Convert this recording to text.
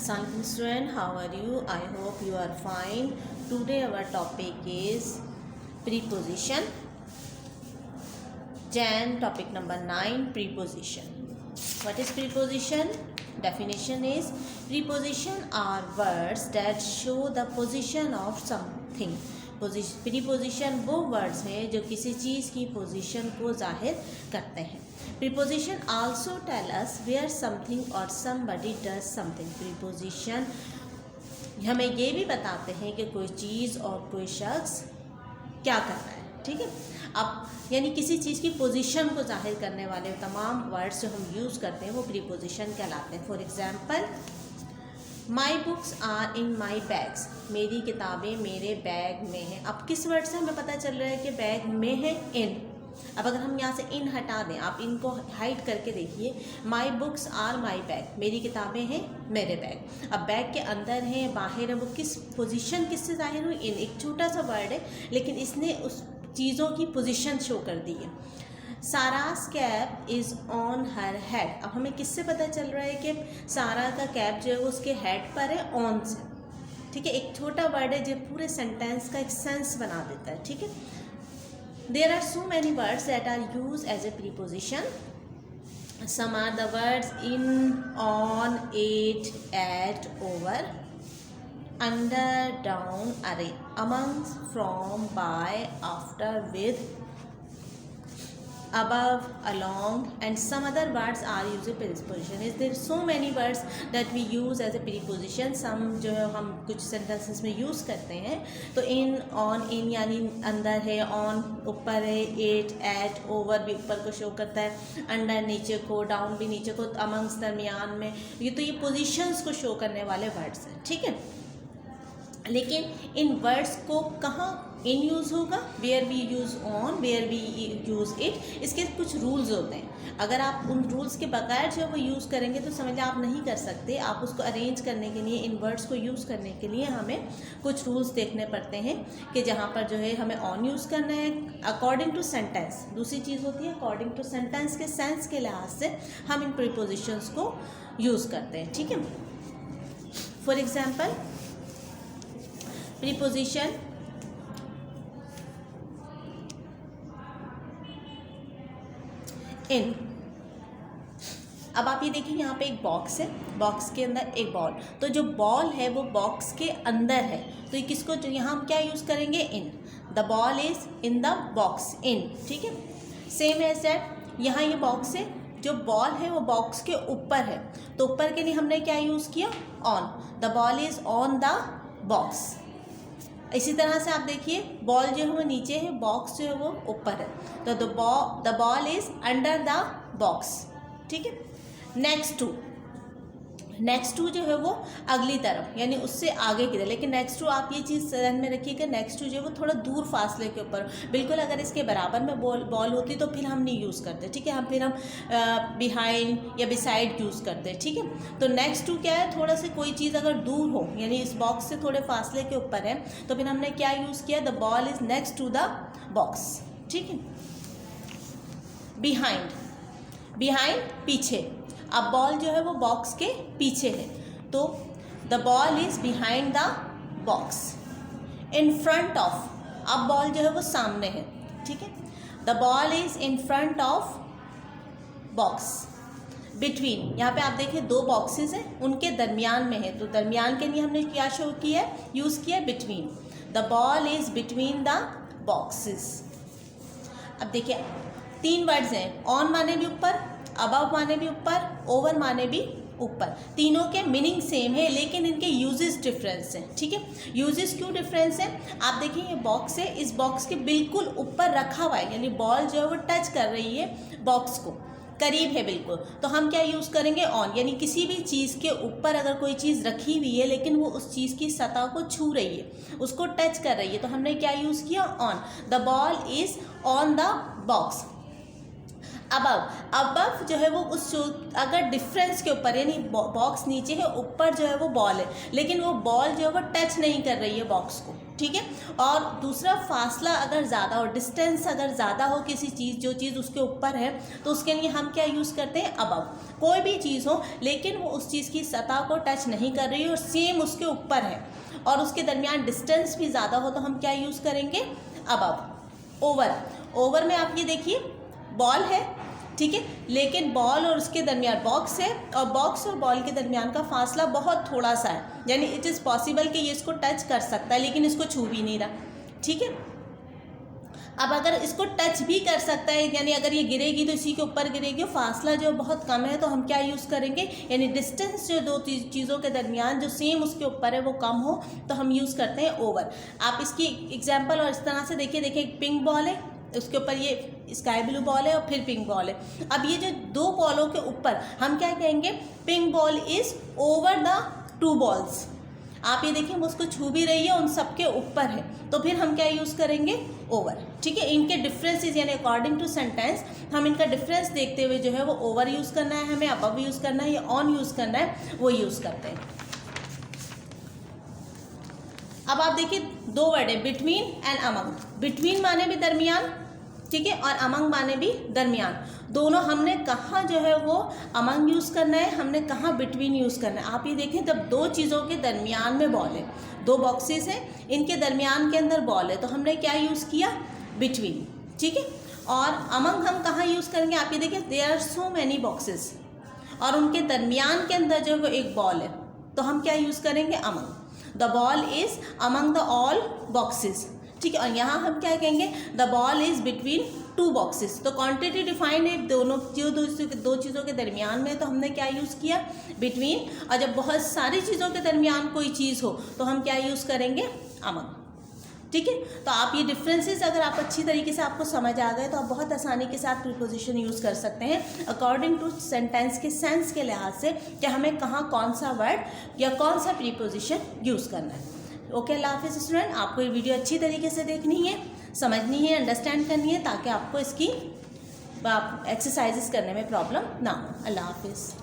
Assalamualaikum student, how are you? I hope you are fine. Today our topic is preposition. Jan topic number 9, preposition. What is preposition? Definition is preposition are words that show the position of something. Preposition वो words हैं जो किसी चीज़ की position को जाहिर करते हैं. Preposition also tell us where something or somebody does something. Preposition हमें ये भी बताते हैं कि कोई चीज़ और कोई शख्स क्या कर रहा है. ठीक है, अब यानी किसी चीज़ की पोजीशन को जाहिर करने वाले तमाम वर्ड्स जो हम यूज़ करते हैं वो प्रीपोजिशन कहलाते हैं. For example, my books are in my bags. मेरी किताबें मेरे बैग में हैं. अब किस वर्ड से हमें पता चल रहा है कि बैग में है? इन. अब अगर हम यहाँ से इन हटा दें, आप इनको हाइड करके देखिए. My books are my bag, मेरी किताबें हैं मेरे बैग. अब बैग के अंदर हैं बाहर है, वो किस पोजीशन किससे जाहिर हुई? इन. एक छोटा सा वर्ड है लेकिन इसने उस चीज़ों की पोजीशन शो कर दी है. Sarah's cap is on her head. अब हमें किससे पता चल रहा है कि सारा का कैप जो है वो उसके हेड पर है? ऑन से. ठीक है, एक छोटा वर्ड है जो पूरे सेंटेंस का एक सेंस बना देता है. ठीक है, there are so many words that are use as a preposition. Some are the words in, on, at, at, over, under, down, अरे, amongst, from, by, after, with, above, along, and some other words are used as preposition. Is there so many words that we use as a preposition? some जो है हम कुछ sentences में use करते हैं. तो in, on, in यानी अंदर है, on ऊपर है, eight, at, over भी ऊपर को शो करता है, under नीचे को, down भी नीचे को, amongst दरमियान में. ये positions को शो करने वाले words हैं. ठीक है, लेकिन इन वर्ड्स को कहाँ इन यूज़ होगा? Where we use on, where we use it. इसके कुछ रूल्स होते हैं. अगर आप उन रूल्स के बगैर जो वो यूज़ करेंगे तो समझ आप नहीं कर सकते. आप उसको अरेंज करने के लिए, इन वर्ड्स को यूज़ करने के लिए हमें कुछ रूल्स देखने पड़ते हैं कि जहाँ पर जो है हमें ऑन यूज़ करना है अकॉर्डिंग टू सेंटेंस. दूसरी चीज़ होती है अकॉर्डिंग टू सेंटेंस के सेंस के लिहाज से हम इन प्रीपोजिशंस को यूज़ करते हैं. ठीक है, फॉर एग्जाम्पल, प्रीपोजिशन इन. अब आप ये देखिए, यहाँ पे एक बॉक्स है, बॉक्स के अंदर एक बॉल. तो जो बॉल है वो बॉक्स के अंदर है, तो ये किसको जो यहाँ हम क्या यूज़ करेंगे? In. The ball is in the box. In. ठीक है, सेम एज दैट यहाँ ये बॉक्स है, जो बॉल है वो बॉक्स के ऊपर है, तो ऊपर के लिए हमने क्या यूज़ किया? On. The ball is on the box. इसी तरह से आप देखिए, बॉल जो है वो नीचे है, बॉक्स जो है वो ऊपर है, तो the ball is under the box. ठीक है, नेक्स्ट टू जो है वो अगली तरफ यानी उससे आगे की तरफ. लेकिन नेक्स्ट टू आप ये चीज़ ध्यान में रखिएगा, नेक्स्ट टू जो है वो थोड़ा दूर फासले के ऊपर. बिल्कुल अगर इसके बराबर में बॉल होती तो फिर हम नहीं यूज़ करते. ठीक है, फिर हम बिहाइंड या बिसाइड यूज़ करते. ठीक है, तो नेक्स्ट टू क्या है? थोड़ा सा कोई चीज़ अगर दूर हो यानी इस बॉक्स से थोड़े फासले के ऊपर है तो फिर हमने क्या यूज़ किया? The ball is next to the box. ठीक है, बिहाइंड पीछे. अब बॉल जो है वो बॉक्स के पीछे है, तो the ball is behind the box. In front of, अब बॉल जो है वो सामने है. ठीक है, the ball is in front of box. Between, यहाँ पे आप देखिए दो बॉक्सेस हैं, उनके दरमियान में है, तो दरमियान के लिए हमने क्या शो किया है? यूज़ किया है between. The ball is between the boxes. अब देखिए 3 वर्ड्स हैं, ऑन माने भी ऊपर, अबव माने भी ऊपर, ओवर माने भी ऊपर. तीनों के मीनिंग सेम है लेकिन इनके यूजेस डिफरेंस हैं. ठीक है, यूजेस क्यों डिफरेंस है? आप देखिए ये बॉक्स है, इस बॉक्स के बिल्कुल ऊपर रखा हुआ है, यानी बॉल जो है वो टच कर रही है बॉक्स को, करीब है बिल्कुल, तो हम क्या यूज़ करेंगे? ऑन. यानी किसी भी चीज़ के ऊपर अगर कोई चीज़ रखी हुई है लेकिन वो उस चीज़ की सतह को छू रही है, उसको टच कर रही है, तो हमने क्या यूज़ किया? On. The ball is on the box. Above जो है वो उस अगर डिफरेंस के ऊपर यानी बॉक्स नीचे है, ऊपर जो है वो बॉल है, लेकिन वो बॉल जो है वो टच नहीं कर रही है बॉक्स को. ठीक है। और दूसरा, फासला अगर ज़्यादा हो, डिस्टेंस अगर ज़्यादा हो किसी चीज़, जो चीज़ उसके ऊपर है, तो उसके लिए हम क्या यूज़ करते हैं, अबव। कोई भी चीज़ हो लेकिन वो उस चीज़ की सतह को टच नहीं कर रही है और सेम उसके ऊपर है और उसके दरमियान डिस्टेंस भी ज़्यादा हो, तो हम क्या यूज़ करेंगे, अबव। ओवर, ओवर में आप ये देखिए बॉल है, ठीक है, लेकिन बॉल और उसके दरमियान बॉक्स है और बॉक्स और बॉल के दरमियान का फासला बहुत थोड़ा सा है, यानी इट इज़ पॉसिबल कि ये इसको टच कर सकता है लेकिन इसको छू भी नहीं रहा, ठीक है। अब अगर इसको टच भी कर सकता है, यानी अगर ये गिरेगी तो इसी के ऊपर गिरेगी, फासला जो बहुत कम है, तो हम क्या यूज़ करेंगे, यानी डिस्टेंस जो दो चीज़ों के दरमियान जो सेम उसके ऊपर है वो कम हो, तो हम यूज़ करते हैं ओवर। आप इसकी एग्जाम्पल और इस तरह से देखिए एक पिंक बॉल है, उसके ऊपर ये स्काई ब्लू बॉल है और फिर पिंक बॉल है। अब ये जो दो बॉलों के ऊपर हम क्या कहेंगे, pink ball is over the two balls. आप ये देखिए वो उसको छू भी रही है, उन सबके ऊपर है, तो फिर हम क्या यूज़ करेंगे, ओवर, ठीक है। इनके डिफरेंसेस यानी अकॉर्डिंग टू सेंटेंस हम इनका डिफरेंस देखते हुए जो है वो ओवर यूज़ करना है हमें, अबव यूज़ करना है या ऑन यूज़ करना है, वो यूज़ करते हैं। अब आप देखिए दो वर्ड है, बिटवीन एंड अमंग। बिटवीन माने भी दरमियान, ठीक है, और अमंग माने भी दरमियान। दोनों हमने कहाँ जो है वो अमंग यूज़ करना है, हमने कहाँ बिटवीन यूज़ करना है। आप ये देखें, जब दो चीज़ों के दरमियान में बॉल है, दो बॉक्सेस हैं, इनके दरमियान के अंदर बॉल है, तो हमने क्या यूज़ किया, बिटवीन, ठीक है। और अमंग हम कहाँ यूज़ करेंगे, आप ये देखिए there are so many boxes और उनके दरमियान के अंदर जो है वो एक बॉल है, तो हम क्या यूज़ करेंगे, among. The ball is among the all boxes, ठीक है। और यहाँ हम क्या कहेंगे, the ball is between two boxes. तो क्वांटिटी डिफाइंड है दोनों दो चीज़ों के दरमियान में, तो हमने क्या यूज़ किया, बिटवीन। और जब बहुत सारी चीज़ों के दरमियान कोई चीज़ हो तो हम क्या यूज़ करेंगे, अमंग, ठीक है। तो आप ये डिफरेंसेस अगर आप अच्छी तरीके से आपको समझ आ गए तो आप बहुत आसानी के साथ प्रीपोजिशन यूज़ कर सकते हैं अकॉर्डिंग टू सेंटेंस के सेंस के लिहाज से, कि हमें कहाँ कौन सा वर्ड या कौन सा प्रीपोजिशन यूज़ करना है। ओके, अल्लाह हाफ़िज़ स्टूडेंट। आपको ये वीडियो अच्छी तरीके से देखनी है, समझनी है, अंडरस्टैंड करनी है, ताकि आपको इसकी एक्सरसाइजेस करने में प्रॉब्लम ना हो। अल्लाह हाफ़िज़।